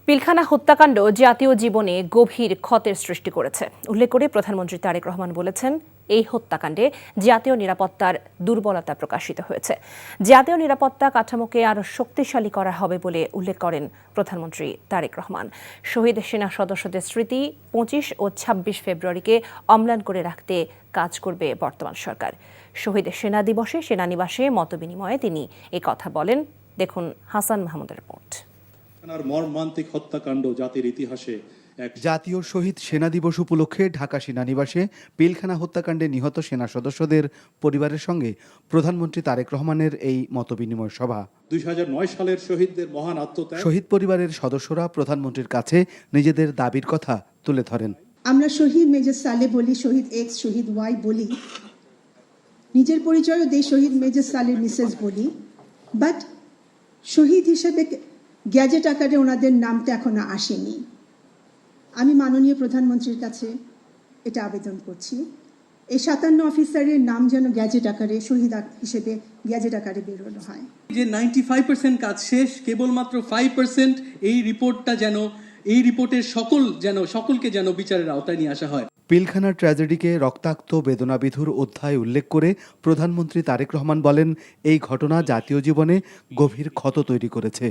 পিলখানা হত্যাকাণ্ড জাতীয় জীবনে গভীর ক্ষতের সৃষ্টি করেছে উল্লেখ করে প্রধানমন্ত্রী তারেক রহমান বলেছেন, এই হত্যাকাণ্ডে জাতীয় নিরাপত্তার দুর্বলতা প্রকাশিত হয়েছে। জাতীয় নিরাপত্তা কাঠামোকে আরও শক্তিশালী করা হবে বলে উল্লেখ করেন প্রধানমন্ত্রী তারেক রহমান। শহীদ সেনা সদস্যদের স্মৃতি ২৫ ও ২৬ ফেব্রুয়ারিকে অম্লান করে রাখতে কাজ করবে বর্তমান সরকার। শহীদ সেনা দিবসে সেনানিবাসে মতবিনিময়ে তিনি এ কথা বলেন। দেখুন হাসান মাহমুদের রিপোর্ট। মর্মান্তিক হত্যাকাণ্ড জাতির ইতিহাসে জাতীয় শহীদ সেনা দিবস উপলক্ষে ঢাকা সেনানিবাসে পিলখানা হত্যাকাণ্ডে নিহত সেনা সদস্যদের পরিবারের সঙ্গে প্রধানমন্ত্রী তারেক রহমানের এই মতবিনিময় সভা। ২০০৯ সালের শহীদদের মহান আত্মত্যাগ। শহীদ পরিবারের সদস্যরা প্রধানমন্ত্রীর কাছে নিজেদের দাবির কথা তুলে ধরেন। আমরা শহীদ মেজর সালে বলি, শহীদ এক্স, শহীদ ওয়াই বলি, নিজের পরিচয়ও দেই শহীদ মেজর সালের মিসেস বলি, বাট শহীদ হিসেবে গ্যাজেট আকারে ওনাদের নামটা এখনো আসেনি। আমি মাননীয় প্রধানমন্ত্রীর কাছে এটা আবেদন করছি, এই ৫৭ অফিসারের নাম যেন গ্যাজেট আকারে শহীদ হিসেবে গ্যাজেট আকারে বেরোনো হয়। যে ৯৫% কাজ শেষ, কেবলমাত্র 5% এই রিপোর্টটা যেন, এই রিপোর্টের সকলকে যেন বিচারের আওতায় নিয়ে আসা হয়। পিলখানার ট্র্যাজেডিকে রক্তাক্ত বেদনাবিধুর অধ্যায় উল্লেখ করে প্রধানমন্ত্রী তারেক রহমান বলেন, এই ঘটনা জাতীয় জীবনে গভীর ক্ষত তৈরি করেছে।